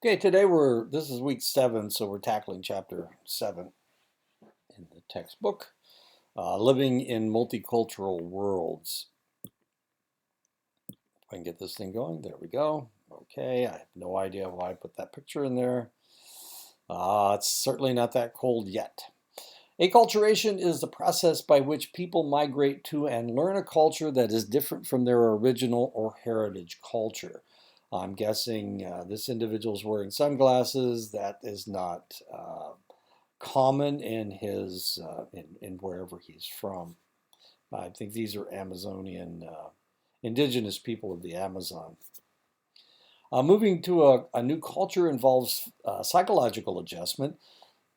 Okay, this is week 7, so we're tackling chapter 7 in the textbook, living in multicultural worlds. If I can get this thing going, there we go. Okay, I have no idea why I put that picture in there. It's certainly not that cold yet. Acculturation is the process by which people migrate to and learn a culture that is different from their original or heritage culture. I'm guessing this individual is wearing sunglasses. That is not common in his in wherever he's from. I think these are Amazonian indigenous people of the Amazon. Moving to a new culture involves psychological adjustment.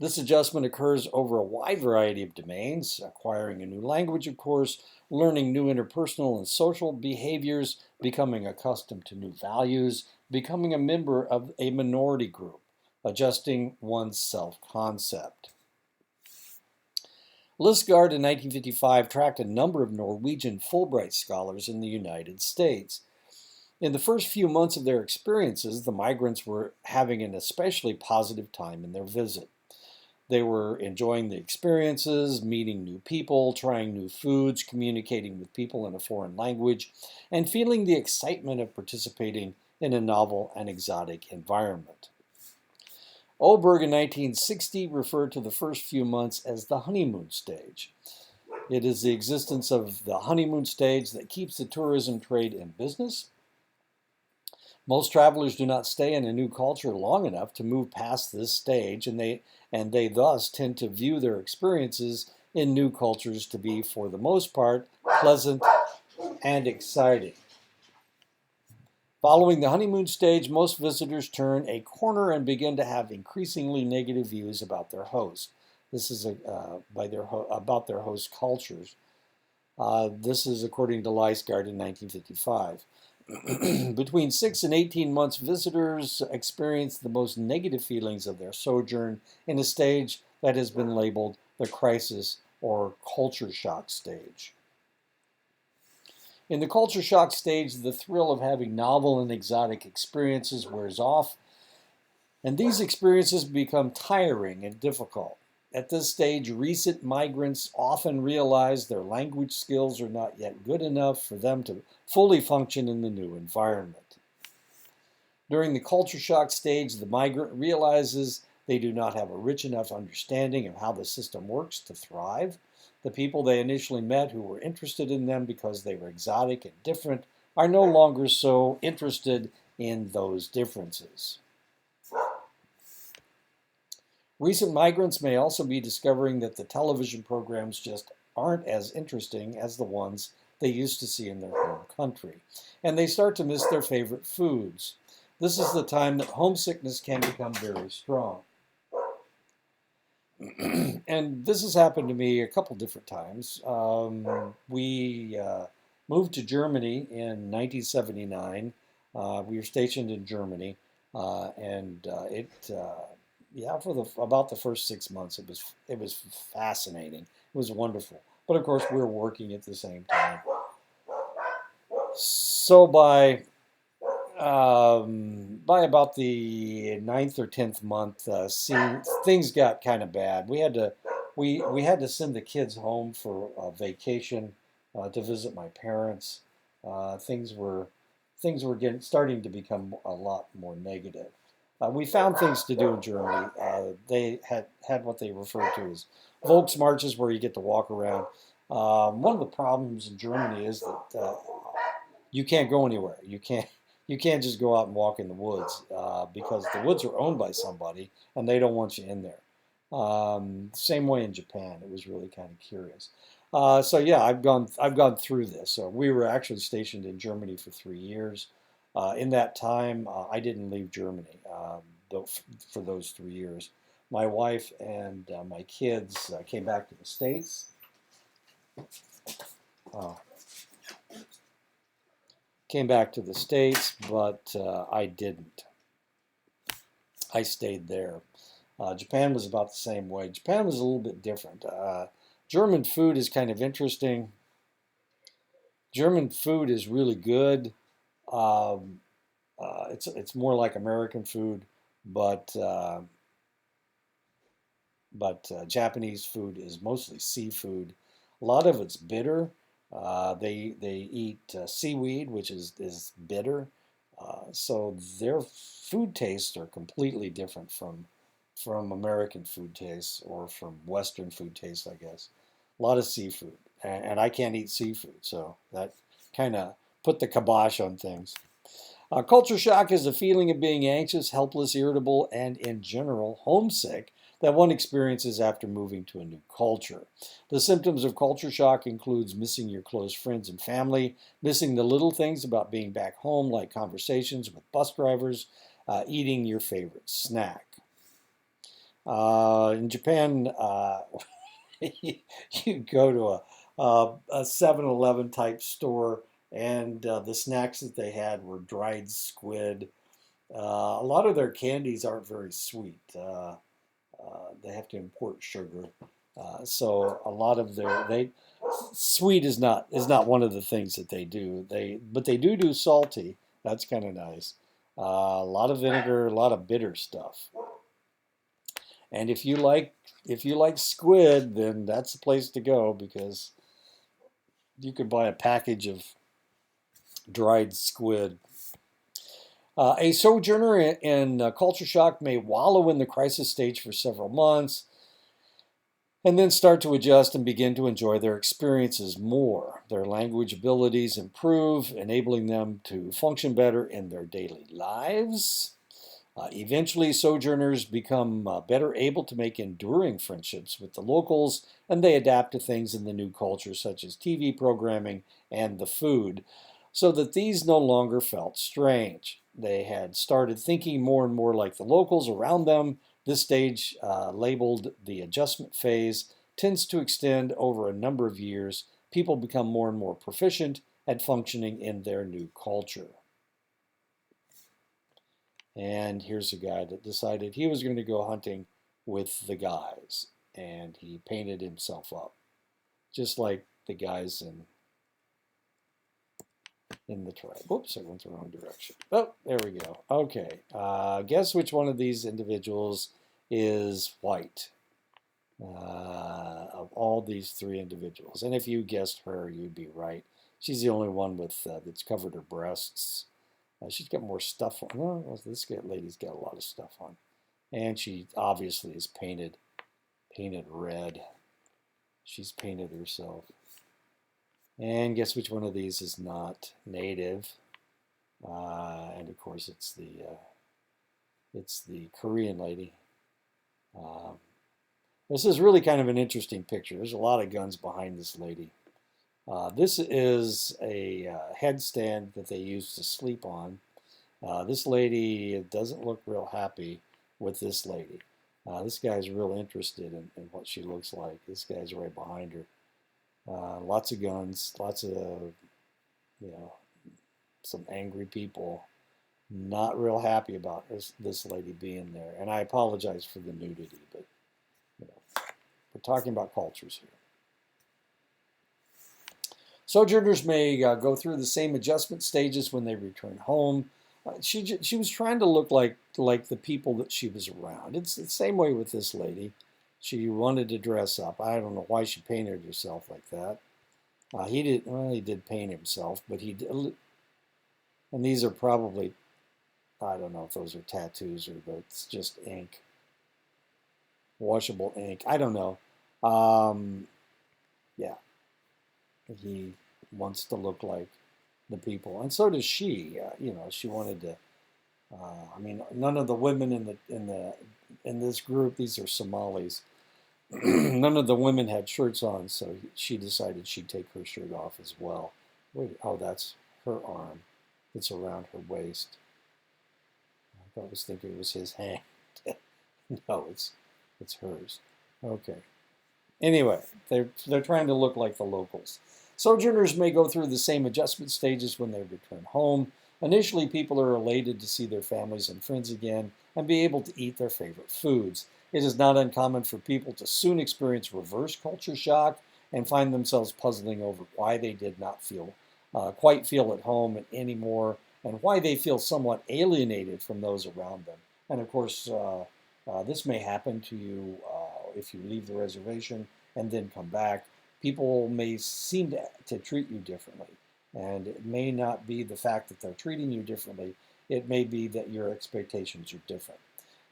This adjustment occurs over a wide variety of domains, acquiring a new language, of course, learning new interpersonal and social behaviors, becoming accustomed to new values, becoming a member of a minority group, adjusting one's self-concept. Listgaard in 1955 tracked a number of Norwegian Fulbright scholars in the United States. In the first few months of their experiences, the migrants were having an especially positive time in their visit. They were enjoying the experiences, meeting new people, trying new foods, communicating with people in a foreign language, and feeling the excitement of participating in a novel and exotic environment. Oberg in 1960 referred to the first few months as the honeymoon stage. It is the existence of the honeymoon stage that keeps the tourism trade in business. Most travelers do not stay in a new culture long enough to move past this stage, and they thus tend to view their experiences in new cultures to be, for the most part, pleasant and exciting. Following the honeymoon stage, most visitors turn a corner and begin to have increasingly negative views about their host. This is about their host cultures. This is according to Listgaard in 1955. Between 6 and 18 months, visitors experience the most negative feelings of their sojourn in a stage that has been labeled the crisis or culture shock stage. In the culture shock stage, the thrill of having novel and exotic experiences wears off, and these experiences become tiring and difficult. At this stage, recent migrants often realize their language skills are not yet good enough for them to fully function in the new environment. During the culture shock stage, the migrant realizes they do not have a rich enough understanding of how the system works to thrive. The people they initially met who were interested in them because they were exotic and different are no longer so interested in those differences. Recent migrants may also be discovering that the television programs just aren't as interesting as the ones they used to see in their home country, and they start to miss their favorite foods. This is the time that homesickness can become very strong. And this has happened to me a couple different times. We moved to Germany in 1979. We were stationed in Germany, and about the first 6 months, it was fascinating. It was wonderful. But of course, we were working at the same time. So by about the 9th or 10th month, things got kind of bad. We had to send the kids home for a vacation to visit my parents. Things were starting to become a lot more negative. We found things to do in Germany. They had what they refer to as Volksmarches, where you get to walk around. One of the problems in Germany is that you can't go anywhere. You can't just go out and walk in the woods because the woods are owned by somebody and they don't want you in there. Same way in Japan. It was really kind of curious. So yeah, I've gone through this. So we were actually stationed in Germany for 3 years. In that time, I didn't leave Germany for those 3 years. My wife and my kids came back to the States. But I didn't. I stayed there. Japan was about the same way. Japan was a little bit different. German food is kind of interesting. German food is really good. It's more like American food, but Japanese food is mostly seafood. A lot of it's bitter. They eat seaweed, which is bitter. So their food tastes are completely different from American food tastes or from Western food tastes, I guess. A lot of seafood, and I can't eat seafood, so that kind of put the kibosh on things. Culture shock is a feeling of being anxious, helpless, irritable, and in general homesick that one experiences after moving to a new culture. The symptoms of culture shock includes missing your close friends and family, missing the little things about being back home, like conversations with bus drivers, eating your favorite snack. In Japan, you go to a 7-Eleven type store, and the snacks that they had were dried squid. A lot of their candies aren't very sweet. They have to import sugar, so a lot of they sweet is not one of the things that they do. But they do salty. That's kind of nice. A lot of vinegar, a lot of bitter stuff. And if you like squid, then that's the place to go because you can buy a package of dried squid. A sojourner in culture shock may wallow in the crisis stage for several months and then start to adjust and begin to enjoy their experiences more. Their language abilities improve, enabling them to function better in their daily lives. Eventually, sojourners become better able to make enduring friendships with the locals, and they adapt to things in the new culture, such as TV programming and the food, so that these no longer felt strange. They had started thinking more and more like the locals around them. This stage, labeled the adjustment phase, tends to extend over a number of years. People become more and more proficient at functioning in their new culture. And here's a guy that decided he was going to go hunting with the guys. And he painted himself up, just like the guys in the tribe. Oops, I went the wrong direction. Oh, there we go. Okay. Guess which one of these individuals is white of all these three individuals? And if you guessed her, you'd be right. She's the only one that's covered her breasts. She's got more stuff on. Oh, this lady's got a lot of stuff on. And she obviously is painted red. She's painted herself. And guess which one of these is not native? And of course, it's the Korean lady. This is really kind of an interesting picture. There's a lot of guns behind this lady. This is a headstand that they use to sleep on. This lady doesn't look real happy with this lady. This guy's real interested in what she looks like. This guy's right behind her. Lots of guns, lots of, some angry people. Not real happy about this lady being there. And I apologize for the nudity, but we're talking about cultures here. Sojourners may go through the same adjustment stages when they return home. She was trying to look like the people that she was around. It's the same way with this lady. She wanted to dress up. I don't know why she painted herself like that. He did paint himself, but he did. And these are probably, I don't know if those are tattoos but it's just ink. Washable ink. I don't know. Yeah. He wants to look like the people, and so does she. She wanted to. None of the women in this group, these are Somalis. None of the women had shirts on, so she decided she'd take her shirt off as well. Wait, that's her arm. It's around her waist. I was thinking it was his hand. No, it's hers. Okay. Anyway, they're trying to look like the locals. Sojourners may go through the same adjustment stages when they return home. Initially, people are elated to see their families and friends again and be able to eat their favorite foods. It is not uncommon for people to soon experience reverse culture shock and find themselves puzzling over why they did not quite feel at home anymore, and why they feel somewhat alienated from those around them. And of course, this may happen to you if you leave the reservation and then come back. People may seem to treat you differently. And it may not be the fact that they're treating you differently. It may be that your expectations are different.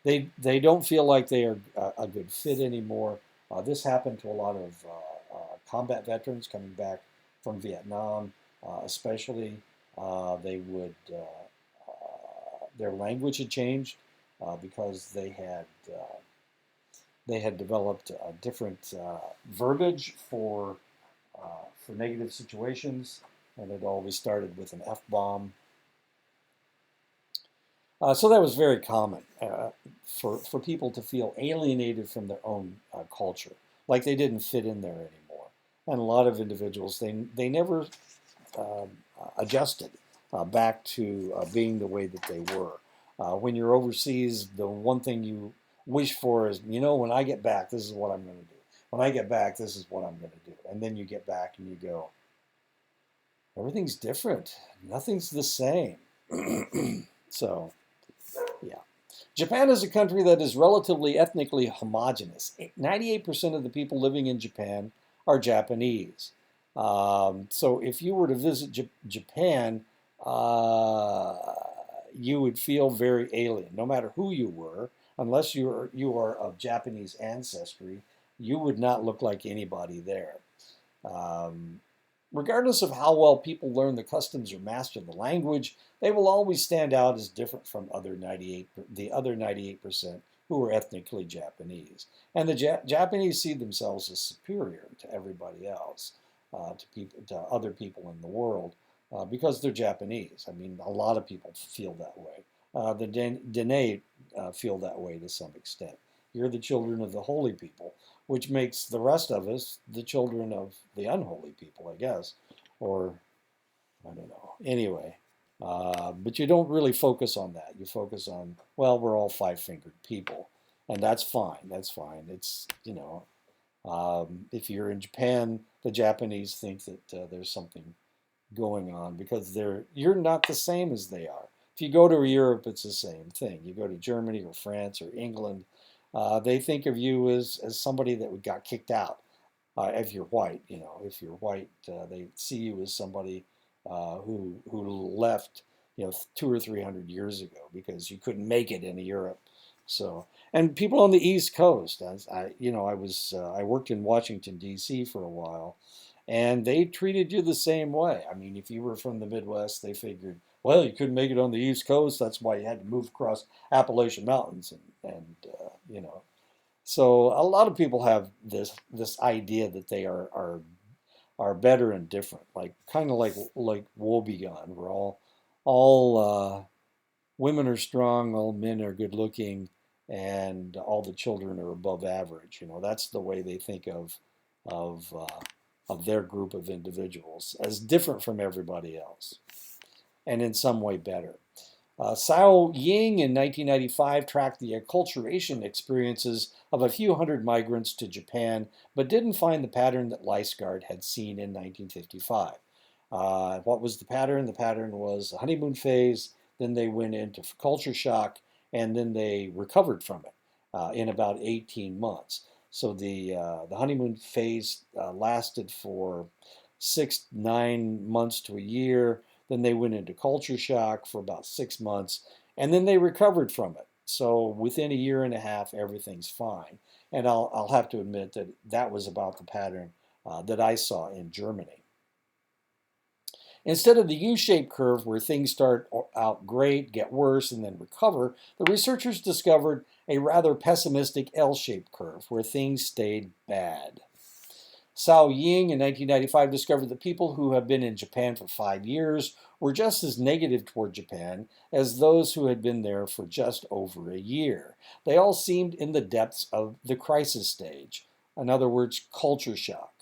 They don't feel like they are a good fit anymore. This happened to a lot of combat veterans coming back from Vietnam, especially. They would their language had changed because they had developed a different verbiage for negative situations, and it always started with an F-bomb. So that was very common for people to feel alienated from their own culture, like they didn't fit in there anymore. And a lot of individuals, they never uh, adjusted back to being the way that they were. When you're overseas, the one thing you wish for is, when I get back, this is what I'm going to do. When I get back, this is what I'm going to do. And then you get back and you go, everything's different. Nothing's the same. So, yeah. Japan is a country that is relatively ethnically homogenous. 98% of the people living in Japan are Japanese. So if you were to visit Japan, you would feel very alien, no matter who you were, unless you are of Japanese ancestry. You would not look like anybody there. Um, Regardless of how well people learn the customs or master the language, they will always stand out as different from the other 98% who are ethnically Japanese. And the Japanese see themselves as superior to everybody else, to other people in the world, because they're Japanese. I mean, a lot of people feel that way. The Dene feel that way to some extent. You're the children of the holy people, which makes the rest of us the children of the unholy people, I guess. Or, I don't know. Anyway, but you don't really focus on that. You focus on, well, we're all five-fingered people. And that's fine. That's fine. It's, if you're in Japan, the Japanese think that there's something going on because you're not the same as they are. If you go to Europe, it's the same thing. You go to Germany or France or England, they think of you as somebody that got kicked out. If you're white, if you're white, they see you as somebody who left, 200 or 300 years ago because you couldn't make it in Europe. So, and people on the East Coast, I worked in Washington D.C. for a while, and they treated you the same way. I mean, if you were from the Midwest, they figured, well, you couldn't make it on the East Coast. That's why you had to move across Appalachian Mountains, and. So a lot of people have this idea that they are better and different, like kind of like woebegone. We're all women are strong, all men are good looking, and all the children are above average. That's the way they think of of their group of individuals as different from everybody else, and in some way better. Sao Ying in 1995 tracked the acculturation experiences of a few hundred migrants to Japan, but didn't find the pattern that Leisgard had seen in 1955. What was the pattern? The pattern was a honeymoon phase, then they went into culture shock, and then they recovered from it in about 18 months. So the honeymoon phase lasted for 6, 9 months to a year. Then they went into culture shock for about 6 months, and then they recovered from it. So within a year and a half, everything's fine. And I'll have to admit that that was about the pattern that I saw in Germany. Instead of the U-shaped curve where things start out great, get worse, and then recover, the researchers discovered a rather pessimistic L-shaped curve where things stayed bad. Sao Ying in 1995 discovered that people who have been in Japan for 5 years were just as negative toward Japan as those who had been there for just over a year. They all seemed in the depths of the crisis stage, in other words, culture shock.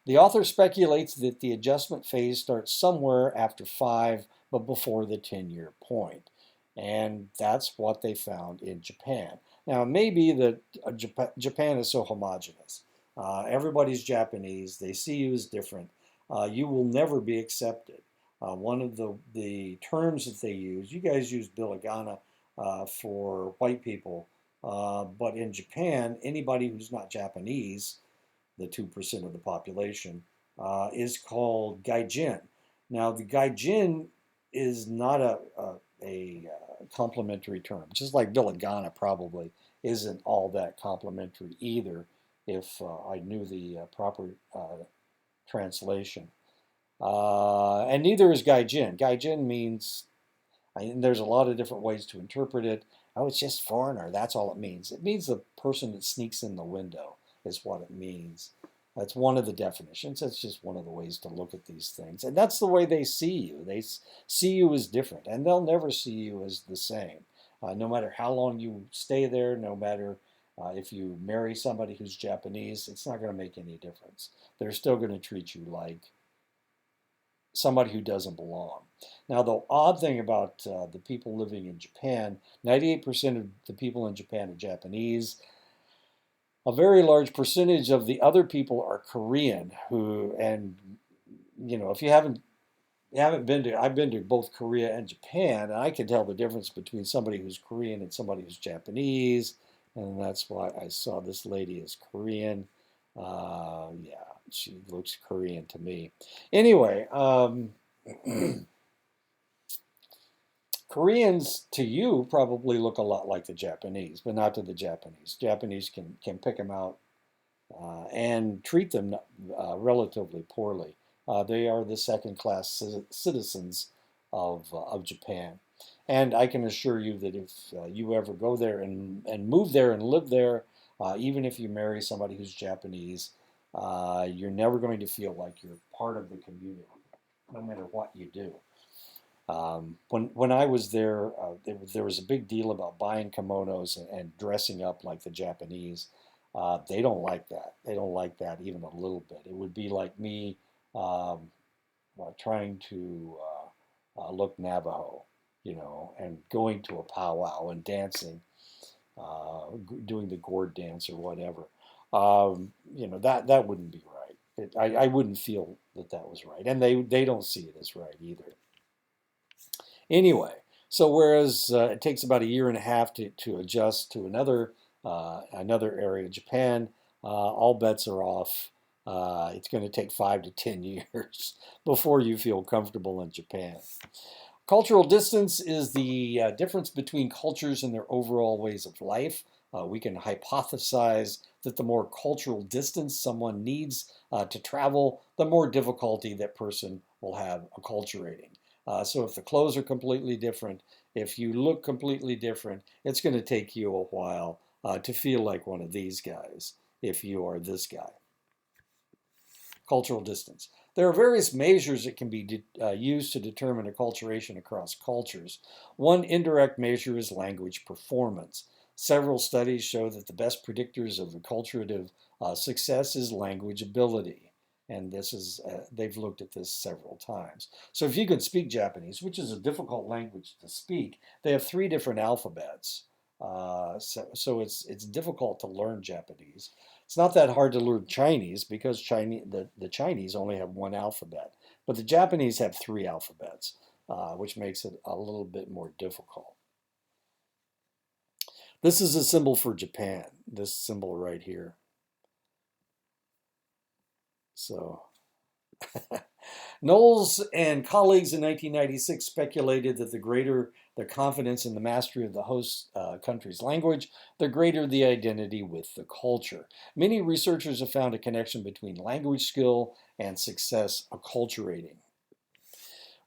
The author speculates that the adjustment phase starts somewhere after 5, but before the 10-year point. And that's what they found in Japan. Now, it may be that Japan is so homogenous. Everybody's Japanese. They see you as different. You will never be accepted. One of the terms that they use, you guys use Bilagana. for white people. But in Japan, anybody who's not Japanese, the 2% of the population, is called gaijin. Now, the gaijin is not a complimentary term, just like Villigana probably isn't all that complimentary either, if I knew the proper translation. And neither is gaijin. Gaijin means, there's a lot of different ways to interpret it. Oh, it's just foreigner. That's all it means. It means the person that sneaks in the window is what it means. That's one of the definitions. That's just one of the ways to look at these things. And that's the way they see you. They see you as different, and they'll never see you as the same. No matter how long you stay there, no matter if you marry somebody who's Japanese, it's not going to make any difference. They're still going to treat you like somebody who doesn't belong. Now, the odd thing about the people living in Japan, 98% of the people in Japan are Japanese. A very large percentage of the other people are Korean, and if you haven't been to, I've been to both Korea and Japan, and I can tell the difference between somebody who's Korean and somebody who's Japanese, and that's why I saw this lady as Korean. Yeah, she looks Korean to me. Anyway, Koreans to you probably look a lot like the Japanese, but not to the Japanese. Japanese can pick them out and treat them relatively poorly. They are the second-class citizens of Japan. And I can assure you that if you ever go there and move there and live there, even if you marry somebody who's Japanese, you're never going to feel like you're part of the community, no matter what you do. When I was there, there was a big deal about buying kimonos and dressing up like the Japanese. They don't like that. They don't like that even a little bit. It would be like me trying to look Navajo, and going to a powwow and dancing, doing the gourd dance or whatever. That wouldn't be right. I wouldn't feel that was right, and they don't see it as right either. Anyway, so whereas it takes about a year and a half to adjust to another area of Japan, all bets are off. It's going to take 5 to 10 years before you feel comfortable in Japan. Cultural distance is the difference between cultures and their overall ways of life. We can hypothesize that the more cultural distance someone needs to travel, the more difficulty that person will have acculturating. So if the clothes are completely different, if you look completely different, it's going to take you a while to feel like one of these guys if you are this guy. Cultural distance. There are various measures that can be used to determine acculturation across cultures. One indirect measure is language performance. Several studies show that the best predictors of acculturative success is language ability. And this is, they've looked at this several times. So if you can speak Japanese, which is a difficult language to speak, they have 3 different alphabets. So it's difficult to learn Japanese. It's not that hard to learn Chinese because the Chinese only have 1 alphabet. But the Japanese have 3 alphabets, which makes it a little bit more difficult. This is a symbol for Japan, this symbol right here. So Knowles and colleagues in 1996 speculated that the greater the confidence in the mastery of the host country's language, the greater the identity with the culture. Many researchers have found a connection between language skill and success acculturating.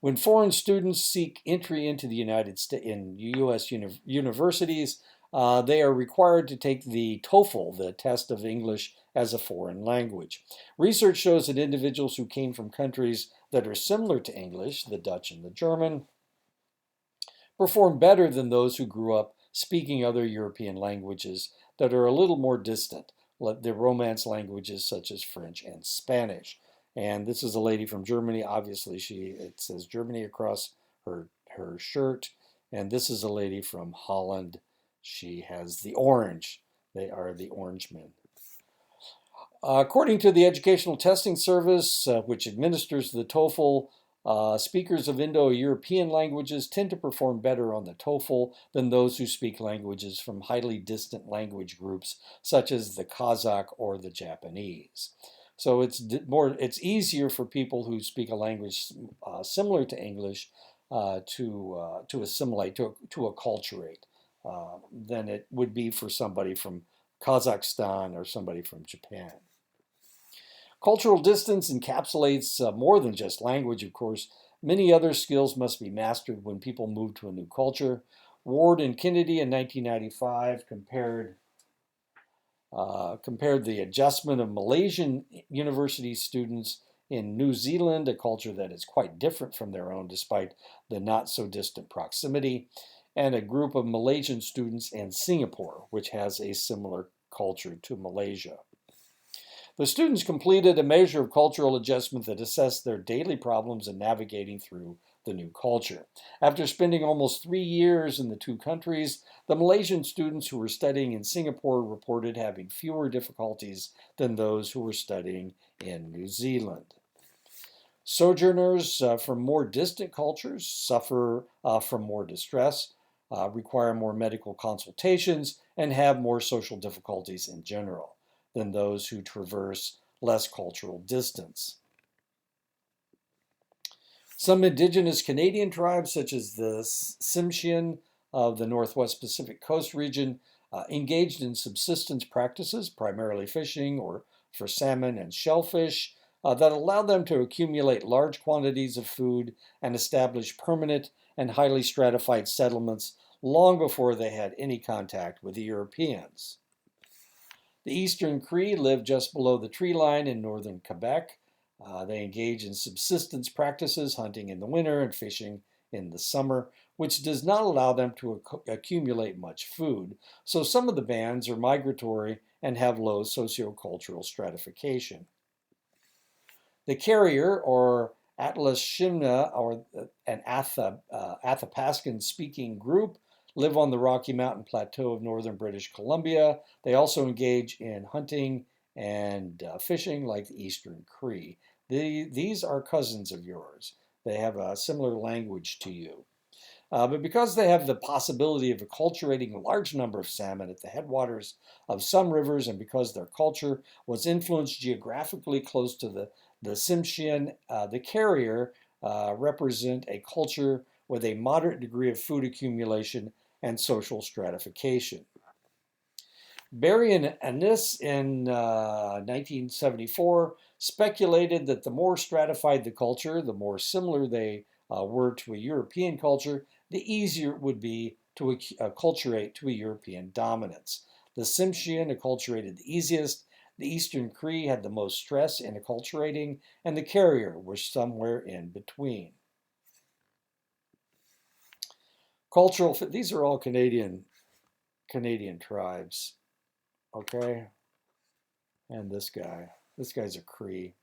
When foreign students seek entry into the United States in U.S. universities, they are required to take the TOEFL, the test of English as a foreign language. Research shows that individuals who came from countries that are similar to English, the Dutch and the German, perform better than those who grew up speaking other European languages that are a little more distant, like the Romance languages such as French and Spanish. And this is a lady from Germany. Obviously, it says Germany across her shirt. And this is a lady from Holland. She has the orange. They are the Orangemen. According to the Educational Testing Service, which administers the TOEFL, Speakers of Indo-European languages tend to perform better on the TOEFL than those who speak languages from highly distant language groups, such as the Kazakh or the Japanese. So it's easier for people who speak a language similar to English to assimilate, to acculturate, than it would be for somebody from Kazakhstan or somebody from Japan. Cultural distance encapsulates more than just language, of course. Many other skills must be mastered when people move to a new culture. Ward and Kennedy in 1995 compared the adjustment of Malaysian university students in New Zealand, a culture that is quite different from their own despite the not so distant proximity, and a group of Malaysian students in Singapore, which has a similar culture to Malaysia. The students completed a measure of cultural adjustment that assessed their daily problems in navigating through the new culture. After spending almost 3 years in the two countries, the Malaysian students who were studying in Singapore reported having fewer difficulties than those who were studying in New Zealand. Sojourners from more distant cultures suffer from more distress, require more medical consultations, and have more social difficulties in general than those who traverse less cultural distance. Some indigenous Canadian tribes, such as the Tsimshian of the Northwest Pacific Coast region, engaged in subsistence practices, primarily fishing or for salmon and shellfish, that allowed them to accumulate large quantities of food and establish permanent and highly stratified settlements long before they had any contact with the Europeans. The Eastern Cree live just below the tree line in northern Quebec. They engage in subsistence practices, hunting in the winter and fishing in the summer, which does not allow them to accumulate much food. So some of the bands are migratory and have low sociocultural stratification. The Carrier, or Atlas Shimna, or an Athabascan-speaking group, live on the Rocky Mountain Plateau of northern British Columbia. They also engage in hunting and fishing like the Eastern Cree. These are cousins of yours. They have a similar language to you. But because they have the possibility of acculturating a large number of salmon at the headwaters of some rivers, and because their culture was influenced geographically close to the Tsimshian, the Carrier represent a culture with a moderate degree of food accumulation and social stratification. Barry and Annis in 1974 speculated that the more stratified the culture, the more similar they were to a European culture, the easier it would be to acculturate to a European dominance. The Tsimshian acculturated the easiest, the Eastern Cree had the most stress in acculturating, and the Carrier was somewhere in between. Cultural fit, these are all Canadian tribes, okay? And this guy's a Cree.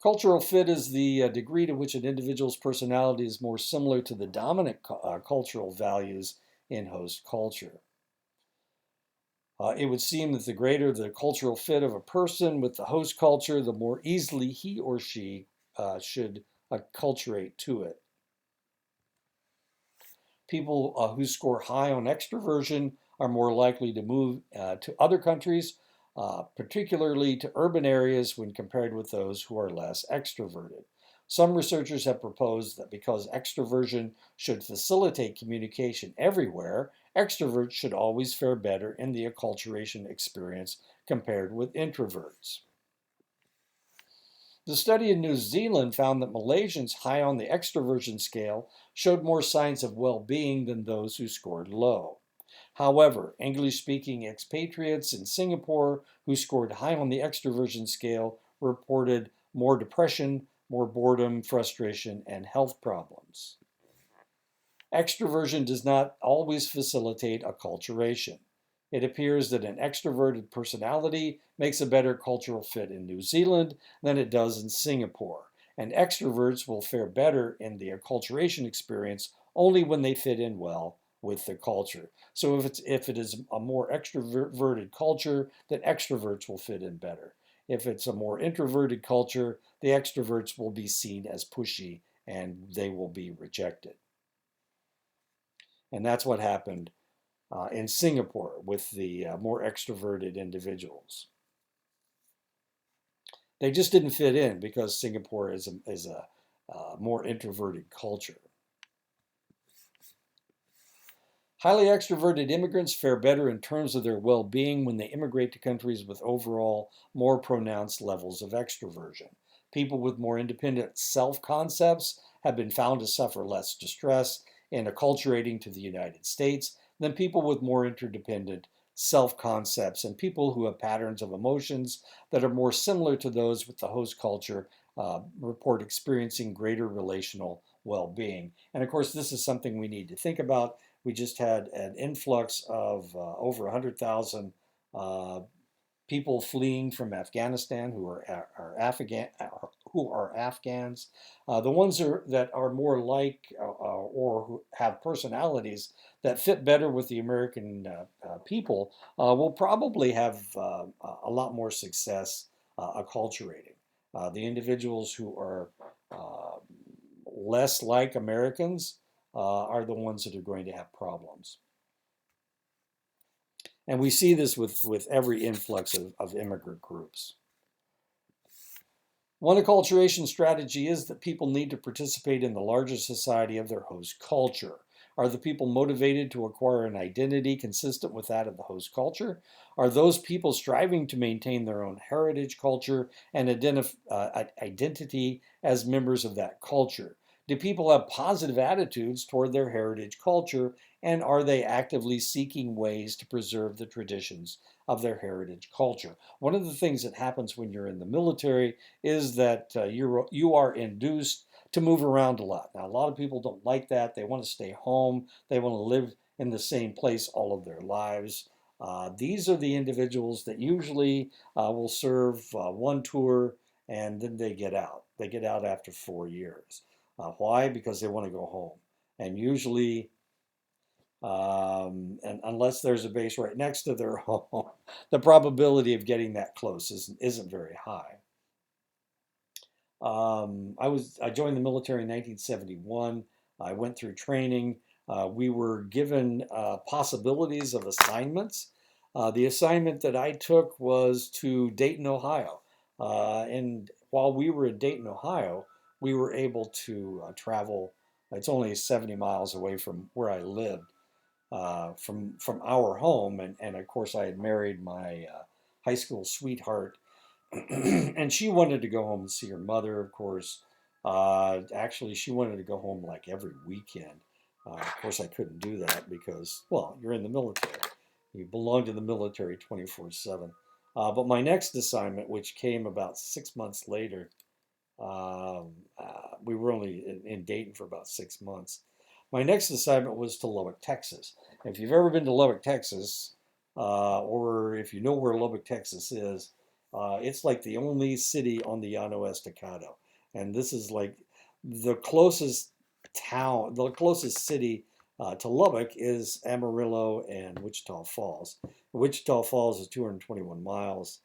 Cultural fit is the degree to which an individual's personality is more similar to the dominant cultural values in host culture. It would seem that the greater the cultural fit of a person with the host culture, the more easily he or she should acculturate to it. People who score high on extroversion are more likely to move to other countries, particularly to urban areas when compared with those who are less extroverted. Some researchers have proposed that because extroversion should facilitate communication everywhere, extroverts should always fare better in the acculturation experience compared with introverts. The study in New Zealand found that Malaysians high on the extroversion scale showed more signs of well-being than those who scored low. However, English-speaking expatriates in Singapore who scored high on the extroversion scale reported more depression, more boredom, frustration, and health problems. Extroversion does not always facilitate acculturation. It appears that an extroverted personality makes a better cultural fit in New Zealand than it does in Singapore, and extroverts will fare better in the acculturation experience only when they fit in well with the culture. So if it is a more extroverted culture, then extroverts will fit in better. If it's a more introverted culture, the extroverts will be seen as pushy and they will be rejected. And that's what happened in Singapore with the more extroverted individuals. They just didn't fit in because Singapore is a more introverted culture. Highly extroverted immigrants fare better in terms of their well-being when they immigrate to countries with overall more pronounced levels of extroversion. People with more independent self-concepts have been found to suffer less distress in acculturating to the United States than people with more interdependent self-concepts, and people who have patterns of emotions that are more similar to those with the host culture report experiencing greater relational well-being. And of course, this is something we need to think about. We just had an influx of over 100,000 people fleeing from Afghanistan who are Afghans. The ones that are more like or who have personalities that fit better with the American people will probably have a lot more success acculturating. The individuals who are less like Americans are the ones that are going to have problems. And we see this with every influx of immigrant groups. One acculturation strategy is that people need to participate in the larger society of their host culture. Are the people motivated to acquire an identity consistent with that of the host culture? Are those people striving to maintain their own heritage, culture, and identity as members of that culture? Do people have positive attitudes toward their heritage culture, and are they actively seeking ways to preserve the traditions of their heritage culture? One of the things that happens when you're in the military is that you are induced to move around a lot. Now, a lot of people don't like that. They want to stay home. They want to live in the same place all of their lives. These are the individuals that usually will serve one tour and then they get out. They get out after 4 years. Why? Because they want to go home. And usually, and unless there's a base right next to their home, the probability of getting that close isn't very high. I joined the military in 1971. I went through training. We were given possibilities of assignments. The assignment that I took was to Dayton, Ohio. And while we were in Dayton, Ohio, we were able to travel. It's only 70 miles away from where I lived, from our home. And of course, I had married my high school sweetheart, and she wanted to go home and see her mother, of course. Actually, she wanted to go home like every weekend. Of course, I couldn't do that because, well, you're in the military. You belong to the military 24/7. But my next assignment, which came about 6 months later, we were only in Dayton for about 6 months. My next assignment was to Lubbock, Texas. If you've ever been to Lubbock, Texas, or if you know where Lubbock, Texas is, it's like the only city on the Llano Estacado. And this is like the closest town, the closest city to Lubbock is Amarillo and Wichita Falls. Wichita Falls is 221 miles.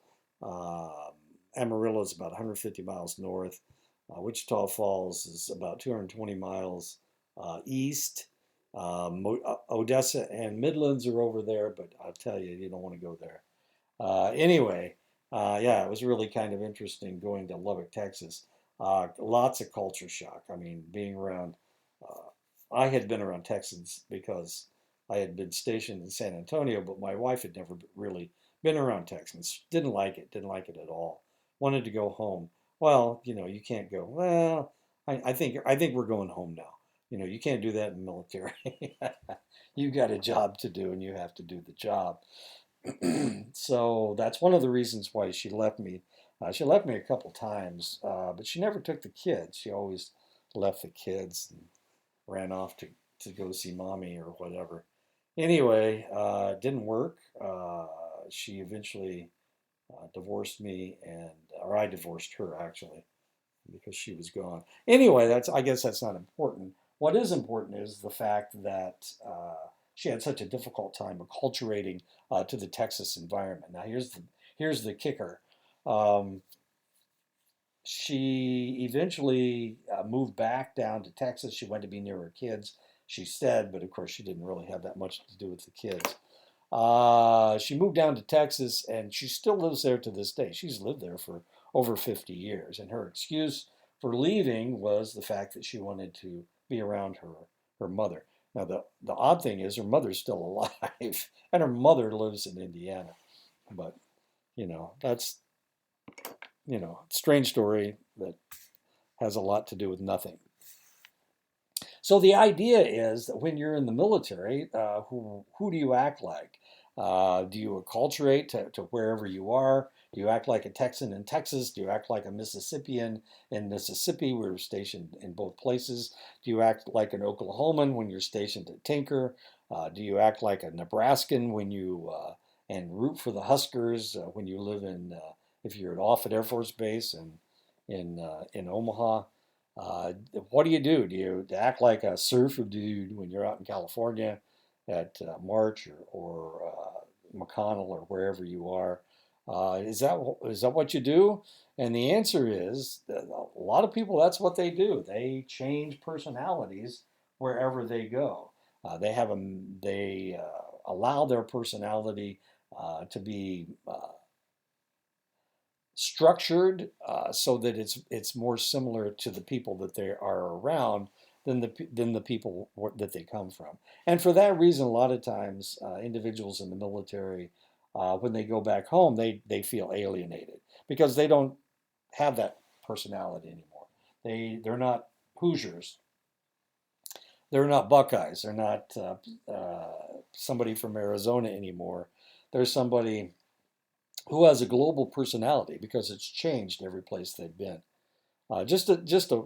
Amarillo is about 150 miles north. Wichita Falls is about 220 miles east. Odessa and Midlands are over there, but I'll tell you, you don't want to go there. Anyway, yeah, it was really kind of interesting going to Lubbock, Texas. Lots of culture shock. I mean, being around, I had been around Texans because I had been stationed in San Antonio, but my wife had never really been around Texans. Didn't like it at all. Wanted to go home. Well, you can't go. Well, I think we're going home now. You can't do that in the military. You got a job to do, and you have to do the job. So that's one of the reasons why she left me. She left me a couple times, but she never took the kids. She always left the kids and ran off to go see mommy or whatever. Anyway, it didn't work. She eventually divorced me, or I divorced her actually, because she was gone. Anyway, I guess that's not important. What is important is the fact that she had such a difficult time acculturating to the Texas environment. Now, here's the kicker. She eventually moved back down to Texas. She wanted to be near her kids, she said, but of course she didn't really have that much to do with the kids. She moved down to Texas and she still lives there to this day. She's lived there for over 50 years. And her excuse for leaving was the fact that she wanted to be around her mother. Now, the odd thing is her mother's still alive and her mother lives in Indiana. But, that's, strange story that has a lot to do with nothing. So the idea is that when you're in the military, who do you act like? Do you acculturate to wherever you are? Do you act like a Texan in Texas? Do you act like a Mississippian in Mississippi? We were stationed in both places. Do you act like an Oklahoman when you're stationed at Tinker? Do you act like a Nebraskan when you and root for the Huskers when you live if you're at Offutt Air Force Base in Omaha? What do you do? Do you act like a surfer dude when you're out in California at March or McConnell or wherever you are? Is that what you do? And the answer is that a lot of people, that's what they do. They change personalities wherever they go. They allow their personality to be structured so that it's more similar to the people that they are around than the people that they come from. And for that reason, a lot of times individuals in the military, when they go back home, they feel alienated because they don't have that personality anymore. They're not Hoosiers. They're not Buckeyes. They're not somebody from Arizona anymore. They're somebody who has a global personality because it's changed every place they've been. Just a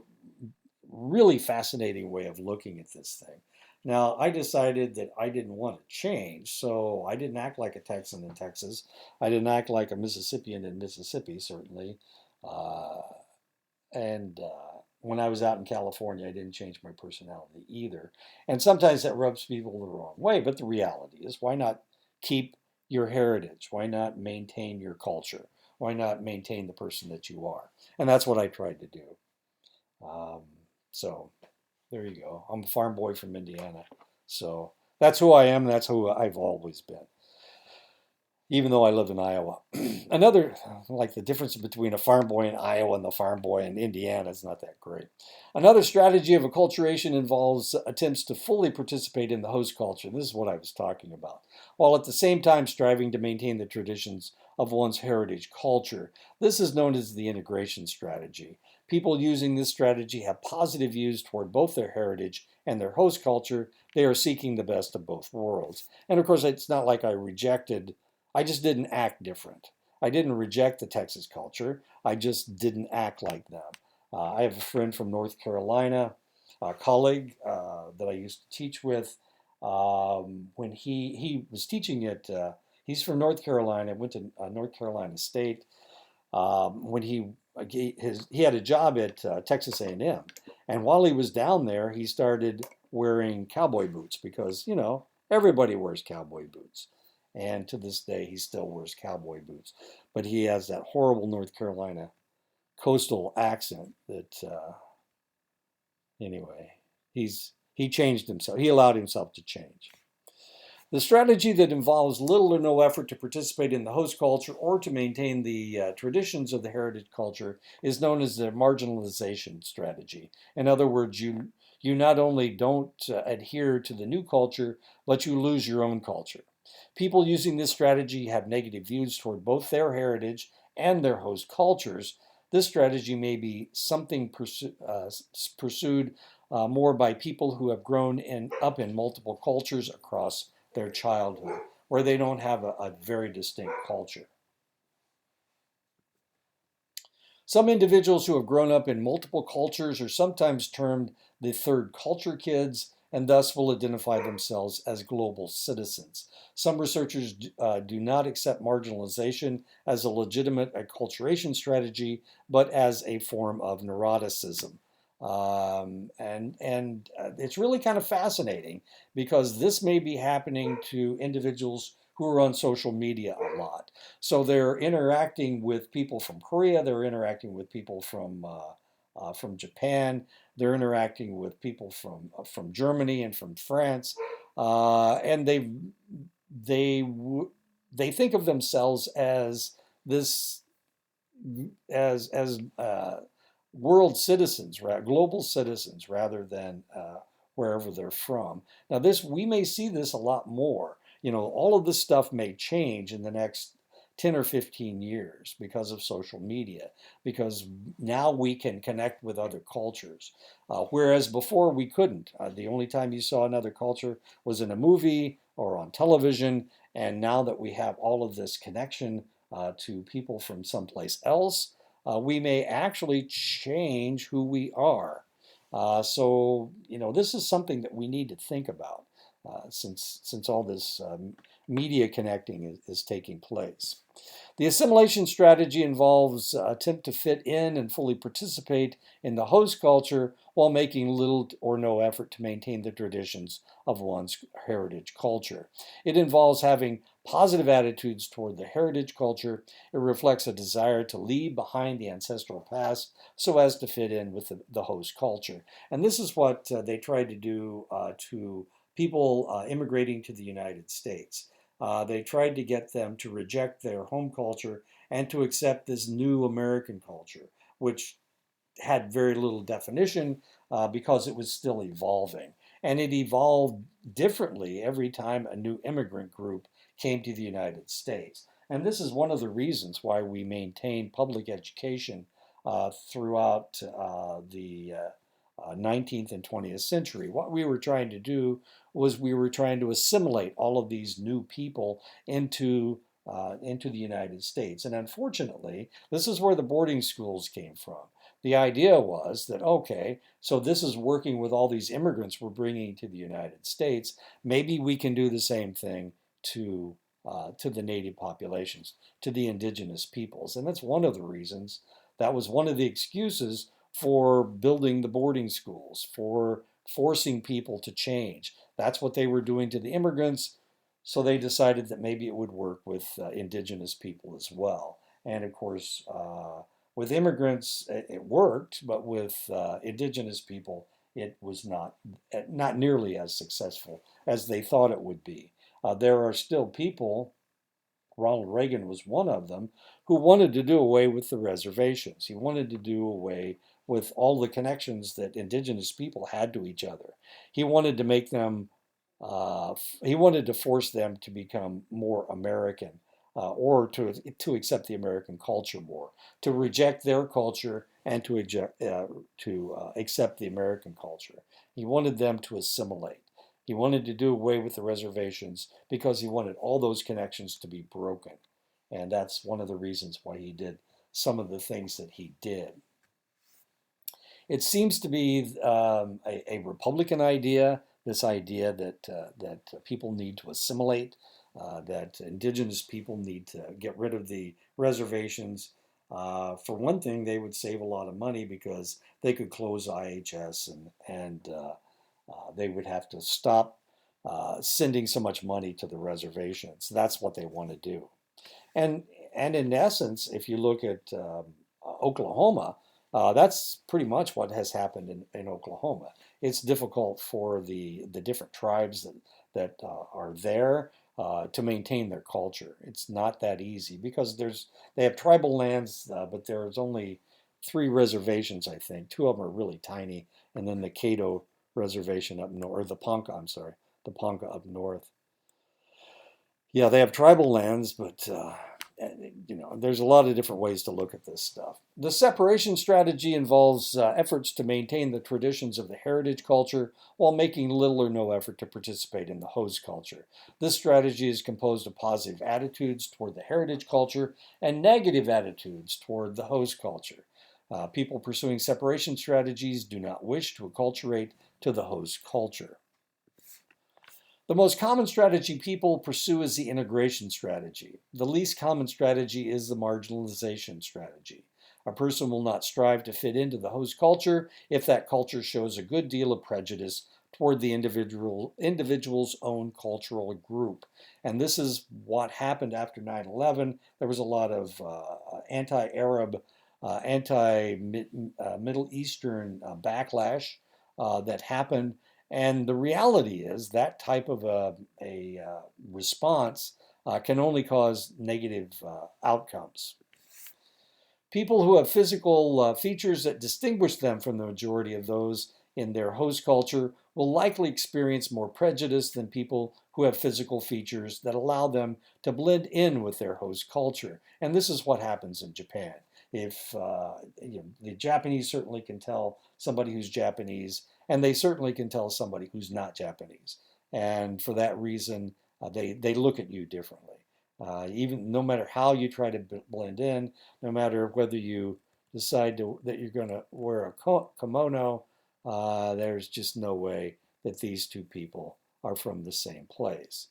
really fascinating way of looking at this thing. Now, I decided that I didn't want to change, so I didn't act like a Texan in Texas. I didn't act like a Mississippian in Mississippi, certainly. Uh, and when I was out in California, I didn't change my personality either. And sometimes that rubs people the wrong way, but the reality is, why not keep your heritage? Why not maintain your culture? Why not maintain the person that you are? And that's what I tried to do. Um, so there you go. I'm a farm boy from Indiana. So that's who I am. That's who I've always been, even though I lived in Iowa. Another, like the difference between a farm boy in Iowa and the farm boy in Indiana is not that great. Another strategy of acculturation involves attempts to fully participate in the host culture. This is what I was talking about, while at the same time striving to maintain the traditions of one's heritage culture. This is known as the integration strategy. People using this strategy have positive views toward both their heritage and their host culture. They are seeking the best of both worlds. And of course, it's not like I just didn't act different. I didn't reject the Texas culture. I just didn't act like them. I have a friend from North Carolina, a colleague that I used to teach with. When he was teaching he's from North Carolina, went to North Carolina State. When he had a job at Texas A&M, and while he was down there, he started wearing cowboy boots because everybody wears cowboy boots. And to this day, he still wears cowboy boots. But he has that horrible North Carolina coastal accent that, anyway, he changed himself. He allowed himself to change. The strategy that involves little or no effort to participate in the host culture or to maintain the traditions of the heritage culture is known as the marginalization strategy. In other words, you not only don't adhere to the new culture, but you lose your own culture. People using this strategy have negative views toward both their heritage and their host cultures. This strategy may be something pursued more by people who have grown up in multiple cultures across their childhood, where they don't have a very distinct culture. Some individuals who have grown up in multiple cultures are sometimes termed the third culture kids, and thus will identify themselves as global citizens. Some researchers do not accept marginalization as a legitimate acculturation strategy, but as a form of neuroticism. And it's really kind of fascinating because this may be happening to individuals who are on social media a lot. So they're interacting with people from Korea, they're interacting with people from Japan, they're interacting with people from Germany and from France, and they they think of themselves as this as world citizens, right, global citizens, rather than wherever they're from. Now, this we may see this a lot more. All of this stuff may change in the next 10 or 15 years because of social media, because now we can connect with other cultures, whereas before we couldn't. The only time you saw another culture was in a movie or on television, and now that we have all of this connection to people from someplace else, we may actually change who we are. So, this is something that we need to think about since all this media connecting is taking place. The assimilation strategy involves attempt to fit in and fully participate in the host culture while making little or no effort to maintain the traditions of one's heritage culture. It involves having positive attitudes toward the heritage culture. It reflects a desire to leave behind the ancestral past so as to fit in with the host culture. And this is what they tried to do to people immigrating to the United States. They tried to get them to reject their home culture and to accept this new American culture, which had very little definition because it was still evolving. And it evolved differently every time a new immigrant group came to the United States. And this is one of the reasons why we maintain public education throughout the 19th and 20th century. What we were trying to do was we were trying to assimilate all of these new people into the United States. And unfortunately, this is where the boarding schools came from. The idea was that, okay, so this is working with all these immigrants we're bringing to the United States. Maybe we can do the same thing to the native populations, to the indigenous peoples. And that's one of the reasons, that was one of the excuses for building the boarding schools, for forcing people to change. That's what they were doing to the immigrants. So they decided that maybe it would work with indigenous people as well. And of course, with immigrants, it worked, but with indigenous people, it was not nearly as successful as they thought it would be. There are still people, Ronald Reagan was one of them, who wanted to do away with the reservations. He wanted to do away with all the connections that indigenous people had to each other. He wanted to make them, he wanted to force them to become more American, or to accept the American culture more, to reject their culture and to accept the American culture. He wanted them to assimilate. He wanted to do away with the reservations because he wanted all those connections to be broken. And that's one of the reasons why he did some of the things that he did. It seems to be a Republican idea, this idea that people need to assimilate, that indigenous people need to get rid of the reservations. For one thing, they would save a lot of money because they could close IHS and they would have to stop sending so much money to the reservations. That's what they want to do. And in essence, if you look at Oklahoma, that's pretty much what has happened in Oklahoma. It's difficult for the different tribes that are there to maintain their culture. It's not that easy because they have tribal lands, but there's only 3 reservations, I think. 2 of them are really tiny, and then the Cato reservation up north, or the Ponca, I'm sorry, the Ponca up north. Yeah, they have tribal lands, but there's a lot of different ways to look at this stuff. The separation strategy involves efforts to maintain the traditions of the heritage culture while making little or no effort to participate in the host culture. This strategy is composed of positive attitudes toward the heritage culture and negative attitudes toward the host culture. People pursuing separation strategies do not wish to acculturate to the host culture. The most common strategy people pursue is the integration strategy. The least common strategy is the marginalization strategy. A person will not strive to fit into the host culture if that culture shows a good deal of prejudice toward the individual's own cultural group. And this is what happened after 9/11. There was a lot of anti-Arab, anti-Middle Eastern backlash that happened. And the reality is that type of a response can only cause negative outcomes. People who have physical features that distinguish them from the majority of those in their host culture will likely experience more prejudice than people who have physical features that allow them to blend in with their host culture. And this is what happens in Japan. If the Japanese certainly can tell somebody who's Japanese, and they certainly can tell somebody who's not Japanese. And for that reason, they look at you differently. Even no matter how you try to blend in, no matter whether you decide that you're going to wear a kimono, there's just no way that these two people are from the same place.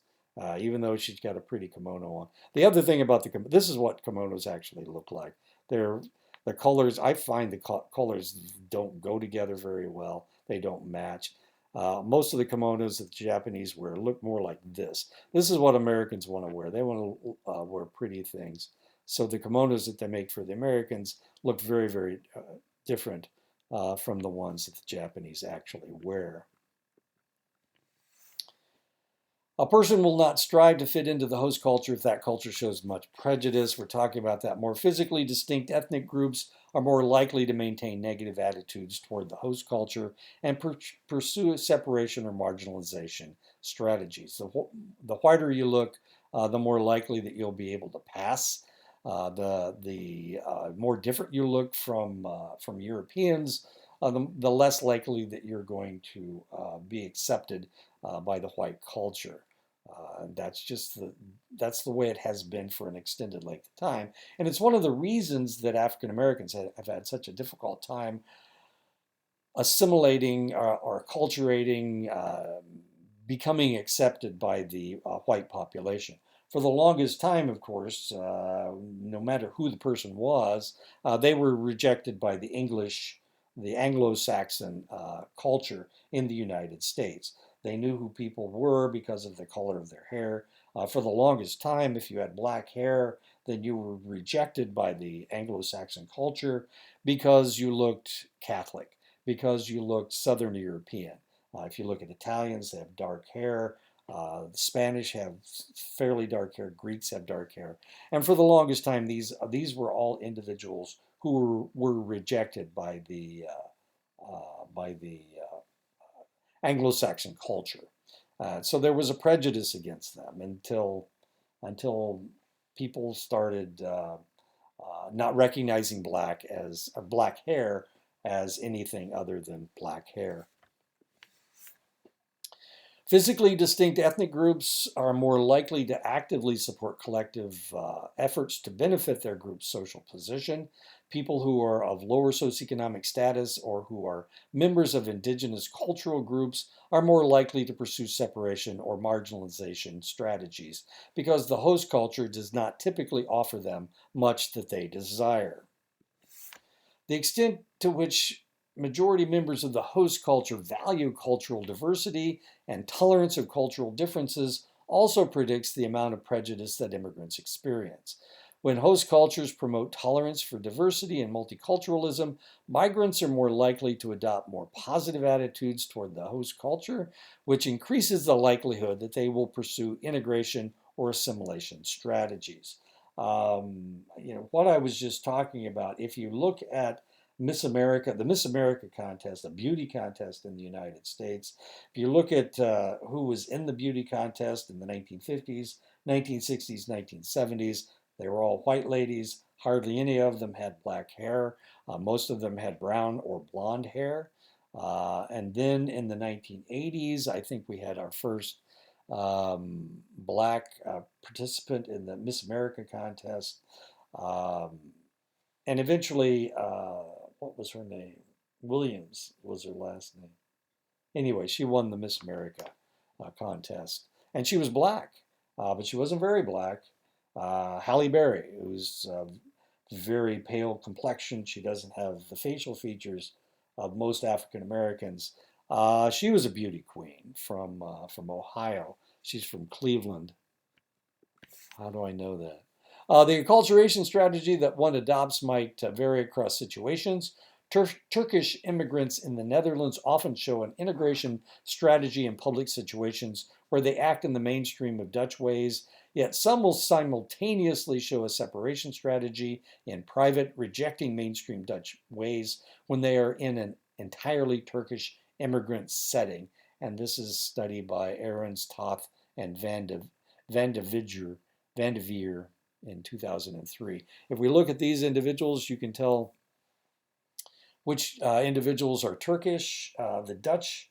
Even though she's got a pretty kimono on. The other thing about this is what kimonos actually look like. The colors, I find the colors don't go together very well. They don't match. Most of the kimonos that the Japanese wear look more like this. This is what Americans want to wear. They want to wear pretty things. So the kimonos that they make for the Americans look very, very different from the ones that the Japanese actually wear. A person will not strive to fit into the host culture if that culture shows much prejudice. We're talking about that. More physically distinct ethnic groups are more likely to maintain negative attitudes toward the host culture and pursue separation or marginalization strategies. The whiter you look, the more likely that you'll be able to pass. The more different you look from Europeans, the less likely that you're going to be accepted by the white culture. That's the way it has been for an extended length of time, and it's one of the reasons that African Americans have had such a difficult time assimilating or acculturating, becoming accepted by the white population. For the longest time, of course, no matter who the person was, they were rejected by the Anglo-Saxon culture in the United States. They knew who people were because of the color of their hair. For the longest time, if you had black hair, then you were rejected by the Anglo-Saxon culture because you looked Catholic, because you looked Southern European. If you look at Italians, they have dark hair. The Spanish have fairly dark hair. Greeks have dark hair. And for the longest time, these were all individuals who were rejected by the Anglo-Saxon culture. So there was a prejudice against them until people started not recognizing black hair as anything other than black hair. Physically distinct ethnic groups are more likely to actively support collective efforts to benefit their group's social position. People who are of lower socioeconomic status or who are members of indigenous cultural groups are more likely to pursue separation or marginalization strategies because the host culture does not typically offer them much that they desire. The extent to which majority members of the host culture value cultural diversity and tolerance of cultural differences also predicts the amount of prejudice that immigrants experience. When host cultures promote tolerance for diversity and multiculturalism, migrants are more likely to adopt more positive attitudes toward the host culture, which increases the likelihood that they will pursue integration or assimilation strategies. What I was just talking about, if you look at Miss America, the Miss America contest, a beauty contest in the United States. If you look at who was in the beauty contest in the 1950s, 1960s, 1970s, they were all white ladies. Hardly any of them had black hair. Most of them had brown or blonde hair. And then in the 1980s, I think we had our first black participant in the Miss America contest. And eventually, what was her name? Williams was her last name. Anyway, she won the Miss America contest. And she was black, but she wasn't very black. Halle Berry, who's very pale complexion. She doesn't have the facial features of most African Americans. She was a beauty queen from Ohio. She's from Cleveland. How do I know that? The acculturation strategy that one adopts might vary across situations. Turkish immigrants in the Netherlands often show an integration strategy in public situations where they act in the mainstream of Dutch ways, yet some will simultaneously show a separation strategy in private, rejecting mainstream Dutch ways when they are in an entirely Turkish immigrant setting. And this is studied by Ahrens, Toth, and Van de Veer in 2003. If we look at these individuals, you can tell which individuals are Turkish. The Dutch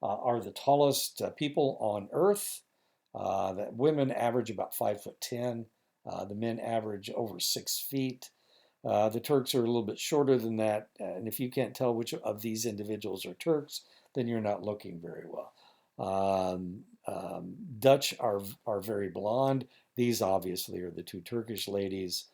are the tallest people on earth. The women average about 5'10". The men average over 6 feet. The Turks are a little bit shorter than that. And if you can't tell which of these individuals are Turks, then you're not looking very well. Dutch are very blonde. These obviously are the two Turkish ladies.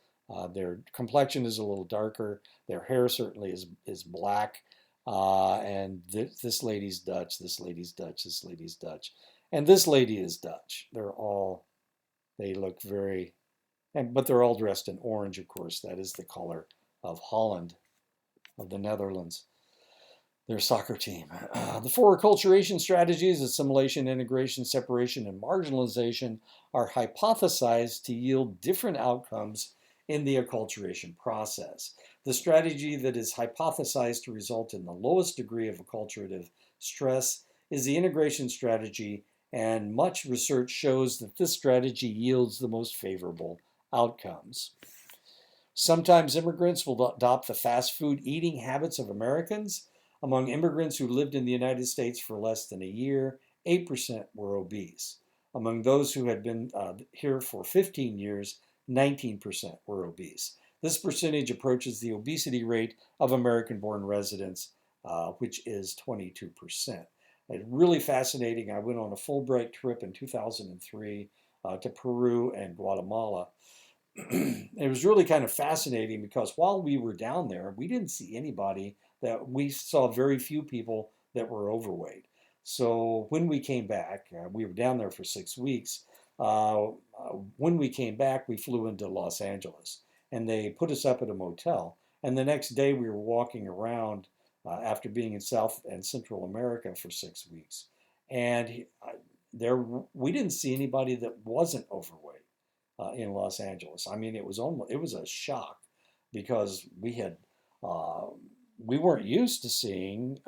Their complexion is a little darker. Their hair certainly is black. And this lady's Dutch, this lady's Dutch, this lady's Dutch. And this lady is Dutch. They look very, but they're all dressed in orange, of course. That is the color of Holland, of the Netherlands, their soccer team. The four acculturation strategies, assimilation, integration, separation, and marginalization, are hypothesized to yield different outcomes in the acculturation process. The strategy that is hypothesized to result in the lowest degree of acculturative stress is the integration strategy, and much research shows that this strategy yields the most favorable outcomes. Sometimes immigrants will adopt the fast food eating habits of Americans. Among immigrants who lived in the United States for less than a year, 8% were obese. Among those who had been here for 15 years, 19% were obese. This percentage approaches the obesity rate of American-born residents, which is 22%. It's really fascinating. I went on a Fulbright trip in 2003 to Peru and Guatemala. It was really kind of fascinating because while we were down there, we didn't see anybody we saw very few people that were overweight. So when we came back, we were down there for 6 weeks. When we came back, we flew into Los Angeles and they put us up at a motel. And the next day we were walking around after being in South and Central America for 6 weeks. And we didn't see anybody that wasn't overweight in Los Angeles. I mean, it was a shock because we weren't used to seeing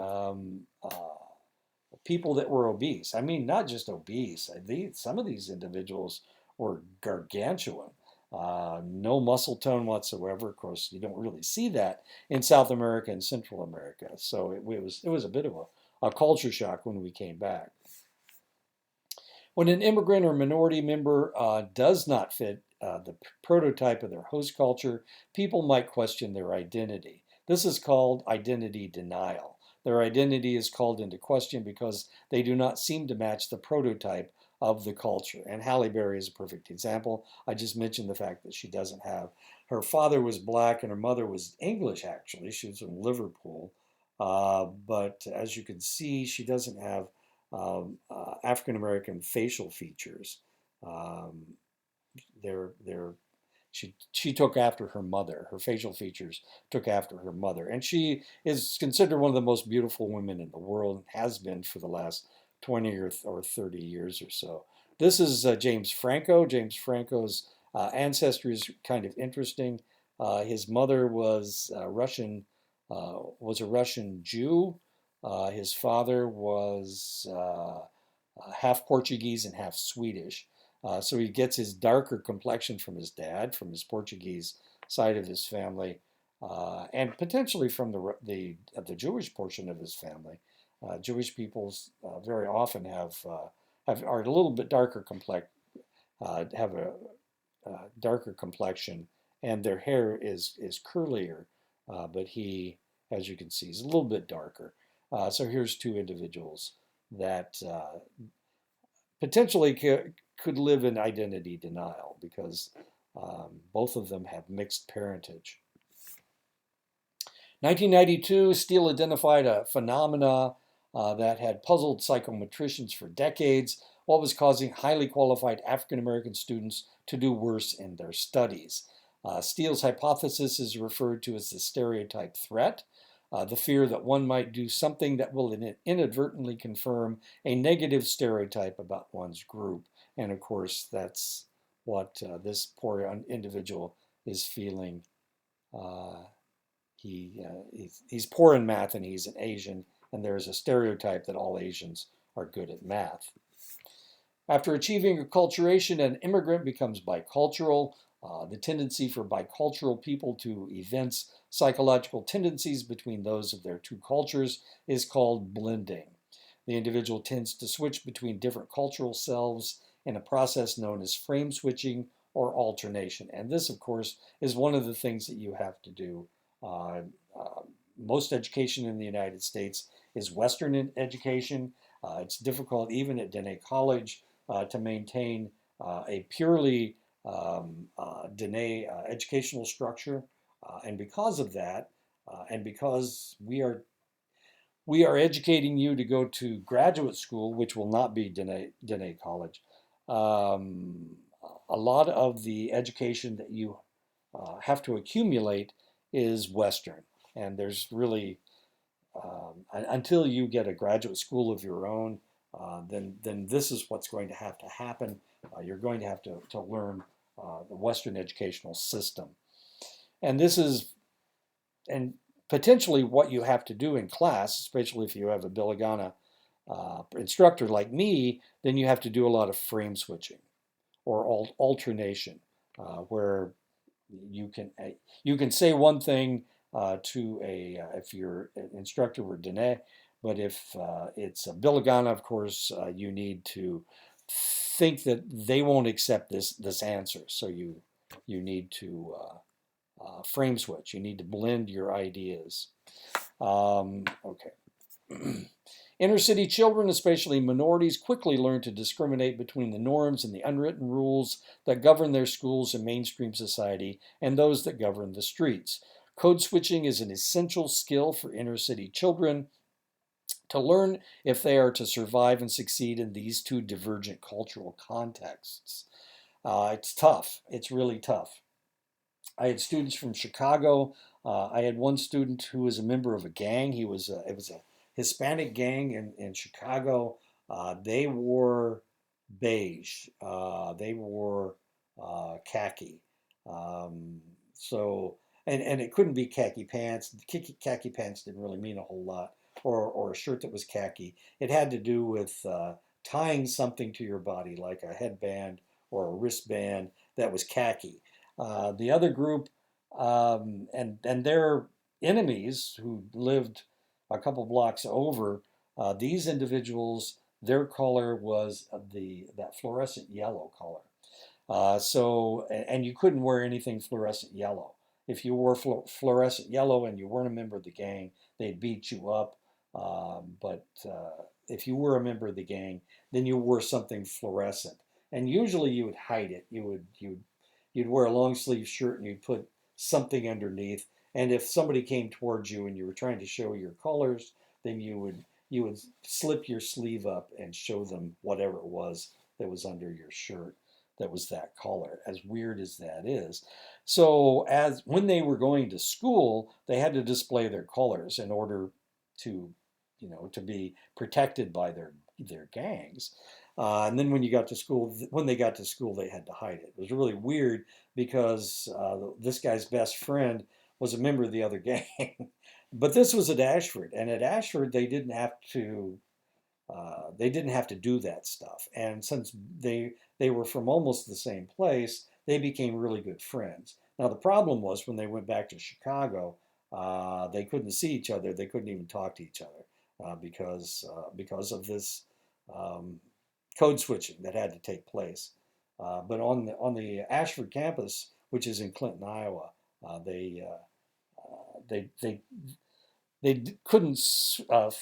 people that were obese. I mean, not just obese. Some of these individuals were gargantuan. No muscle tone whatsoever. Of course, you don't really see that in South America and Central America. So it was a bit of a culture shock when we came back. When an immigrant or minority member does not fit the prototype of their host culture, people might question their identity. This is called identity denial. Their identity is called into question because they do not seem to match the prototype of the culture. And Halle Berry is a perfect example. I just mentioned the fact that she doesn't have, her father was black and her mother was English, actually. She was from Liverpool. But as you can see, she doesn't have African-American facial features. She took after her mother. Her facial features took after her mother. And she is considered one of the most beautiful women in the world, has been for the last 20 or 30 years or so. This is James Franco. James Franco's ancestry is kind of interesting. His mother was a Russian Jew. His father was half Portuguese and half Swedish. So he gets his darker complexion from his dad, from his Portuguese side of his family, and potentially from the Jewish portion of his family. Jewish peoples very often are a little bit darker have a darker complexion, and their hair is curlier, but he, as you can see, is a little bit darker. So here's two individuals that potentially could live in identity denial because both of them have mixed parentage. 1992, Steele identified a phenomena that had puzzled psychometricians for decades: what was causing highly qualified African American students to do worse in their studies. Steele's hypothesis is referred to as the stereotype threat, the fear that one might do something that will inadvertently confirm a negative stereotype about one's group. And of course, that's what this poor individual is feeling. Uh, he's poor in math and he's an Asian, and there is a stereotype that all Asians are good at math. After achieving acculturation, an immigrant becomes bicultural. The tendency for bicultural people to evince psychological tendencies between those of their two cultures is called blending. The individual tends to switch between different cultural selves in a process known as frame switching or alternation. And this, of course, is one of the things that you have to do. Uh, uh, Most education in the United States is Western education. It's difficult, even at Dene College, to maintain a purely Dene educational structure. And because of that, and because we are educating you to go to graduate school, which will not be Dene College, um, a lot of the education that you have to accumulate is Western. And there's really, until you get a graduate school of your own, then this is what's going to happen. You're going to have to learn the Western educational system. And this is, and potentially what you have to do in class, especially if you have a Billigana instructor like me, then you have to do a lot of frame switching or alternation, where you can say one thing to if your instructor were Dene, but if it's a Billigana, of course, you need to think that they won't accept this answer. So you need to frame switch. You need to blend your ideas. Okay. Inner city children, especially minorities, quickly learn to discriminate between the norms and the unwritten rules that govern their schools and mainstream society and those that govern the streets. Code switching is an essential skill for inner city children to learn if they are to survive and succeed in these two divergent cultural contexts. It's tough. It's really tough. I had students from Chicago. I had one student who was a member of a gang. It was a Hispanic gang in Chicago. They wore beige. They wore khaki. Um, so and it couldn't be khaki pants. Khaki pants didn't really mean a whole lot, or a shirt that was khaki. It had to do with tying something to your body, like a headband or a wristband that was khaki. The other group, and their enemies who lived a couple blocks over, these individuals, their color was that fluorescent yellow color. And you couldn't wear anything fluorescent yellow. If you wore fluorescent yellow and you weren't a member of the gang, they'd beat you up. But if you were a member of the gang, then you wore something fluorescent, and usually you would hide it. You'd wear a long sleeve shirt and you'd put something underneath. And if somebody came towards you and you were trying to show your colors, then you would slip your sleeve up and show them whatever it was that was under your shirt that was that color, as weird as that is. So as when they were going to school, they had to display their colors in order to, to be protected by their gangs. And then when they got to school, they had to hide it. It was really weird because this guy's best friend was a member of the other gang. But this was at Ashford, and at Ashford they didn't have to do that stuff. And since they were from almost the same place, they became really good friends. Now the problem was when they went back to Chicago, they couldn't see each other. They couldn't even talk to each other because of this um, code switching that had to take place. But on the Ashford campus, which is in Clinton, Iowa, they couldn't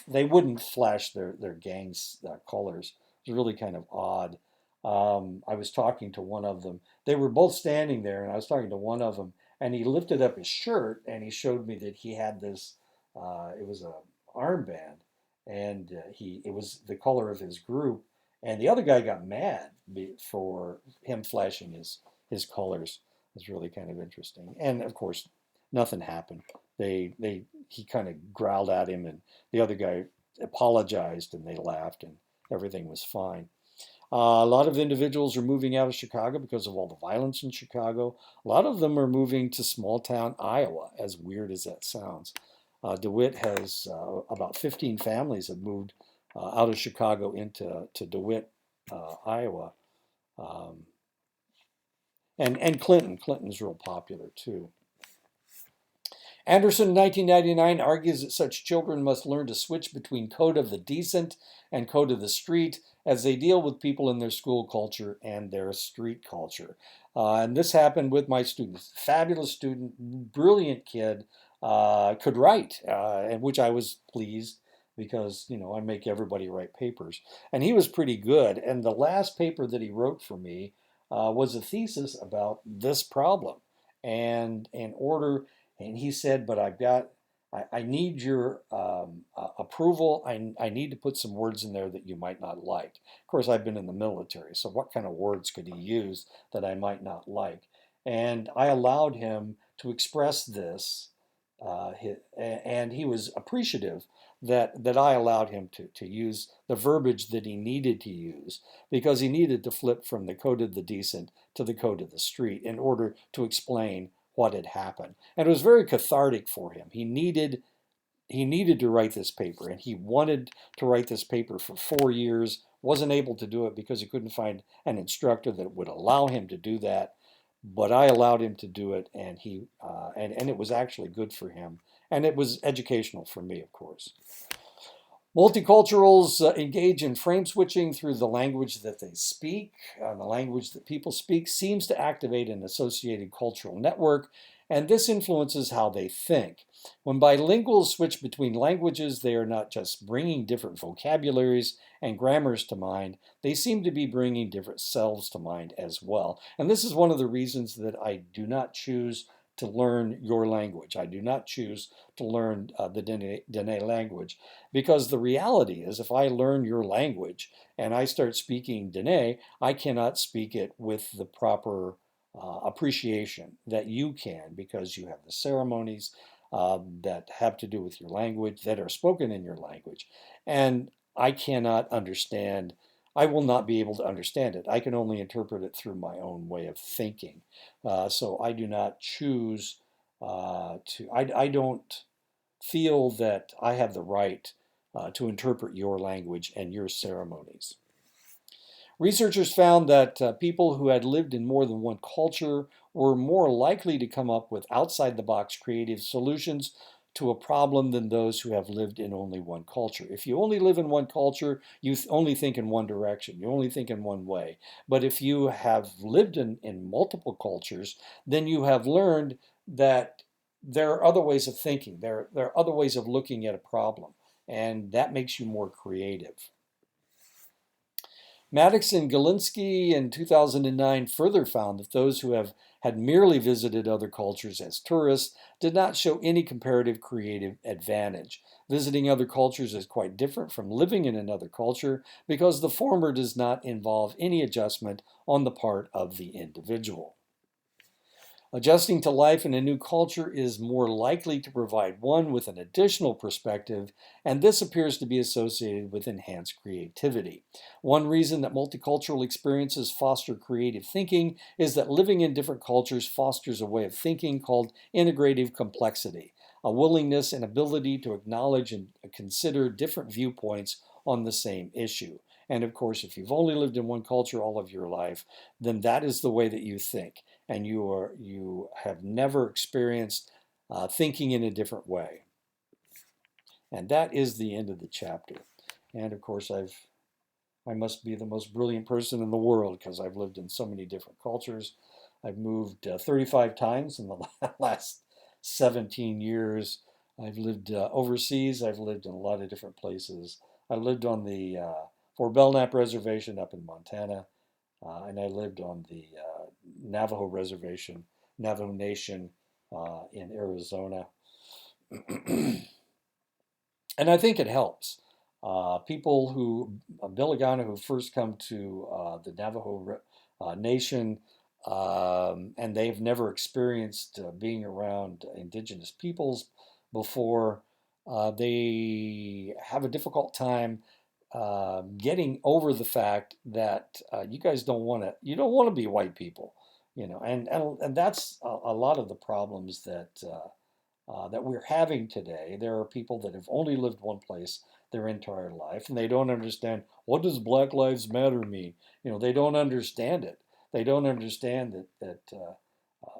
they wouldn't flash their gangs colors. It was really kind of odd. I was talking to one of them. They were both standing there, and I was talking to one of them, And he lifted up his shirt and he showed me that he had this, it was a armband, and it was the color of his group. And the other guy got mad for him flashing his colors. It was really kind of interesting. And of course, nothing happened. He kind of growled at him, and the other guy apologized, and they laughed, and everything was fine. A lot of individuals are moving out of Chicago because of all the violence in Chicago. A lot of them are moving to small town Iowa, as weird as that sounds. DeWitt has about 15 families have moved out of Chicago into DeWitt, Iowa. Um, and Clinton's real popular too. Anderson in 1999 argues that such children must learn to switch between code of the decent and code of the street as they deal with people in their school culture and their street culture. And this happened with my student, fabulous student, brilliant kid, could write, and which I was pleased because, I make everybody write papers. And he was pretty good. And the last paper that he wrote for me was a thesis about this problem. And in order and he said, but I need your approval. I need to put some words in there that you might not like. Of course, I've been in the military, so what kind of words could he use that I might not like? And I allowed him to express this, and he was appreciative that I allowed him to use the verbiage that he needed to use because he needed to flip from the code of the decent to the code of the street in order to explain what had happened. And it was very cathartic for him. He needed to write this paper, and he wanted to write this paper for 4 years, wasn't able to do it because he couldn't find an instructor that would allow him to do that. But I allowed him to do it, and and it was actually good for him, and it was educational for me, of course. Multiculturals engage in frame switching through the language that they speak. The language that people speak seems to activate an associated cultural network, and this influences how they think. When bilinguals switch between languages, they are not just bringing different vocabularies and grammars to mind, they seem to be bringing different selves to mind as well. And this is one of the reasons that I do not choose to learn your language. I do not choose to learn the Dene language because the reality is if I learn your language and I start speaking Dene, I cannot speak it with the proper appreciation that you can because you have the ceremonies that have to do with your language that are spoken in your language. And I cannot understand, I will not be able to understand it. I can only interpret it through my own way of thinking. So I do not choose I don't feel that I have the right to interpret your language and your ceremonies. Researchers found that people who had lived in more than one culture were more likely to come up with outside-the-box creative solutions to a problem than those who have lived in only one culture. If you only live in one culture, you only think in one direction. You only think in one way. But if you have lived in multiple cultures, then you have learned that there are other ways of thinking. There are other ways of looking at a problem. And that makes you more creative. Maddox and Galinsky in 2009 further found that those who have had merely visited other cultures as tourists did not show any comparative creative advantage. Visiting other cultures is quite different from living in another culture because the former does not involve any adjustment on the part of the individual. Adjusting to life in a new culture is more likely to provide one with an additional perspective, and this appears to be associated with enhanced creativity. One reason that multicultural experiences foster creative thinking is that living in different cultures fosters a way of thinking called integrative complexity, a willingness and ability to acknowledge and consider different viewpoints on the same issue. And of course, if you've only lived in one culture all of your life, then that is the way that you think. And you have never experienced thinking in a different way. And that is the end of the chapter. And of course, I must be the most brilliant person in the world because I've lived in so many different cultures. I've moved 35 times in the last 17 years. I've lived overseas. I've lived in a lot of different places. I lived on the Fort Belknap Reservation up in Montana, and I lived on the Navajo Reservation, Navajo Nation in Arizona. And I think it helps. People who, Biligana, who first come to the Navajo Nation, and they've never experienced being around indigenous peoples before, they have a difficult time getting over the fact that you guys you don't want to be white people, and that's a lot of the problems that we're having today. There are people that have only lived one place their entire life, and they don't understand, what does Black Lives Matter mean? They don't understand it. They don't understand that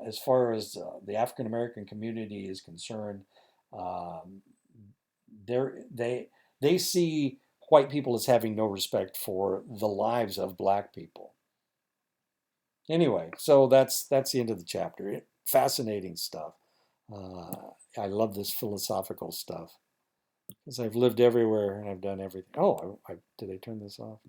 as far as the African American community is concerned, um, they they see white people as having no respect for the lives of black people. Anyway, so that's the end of the chapter. Fascinating stuff. Uh, I love this philosophical stuff because I've lived everywhere and I've done everything. Oh, did I turn this off?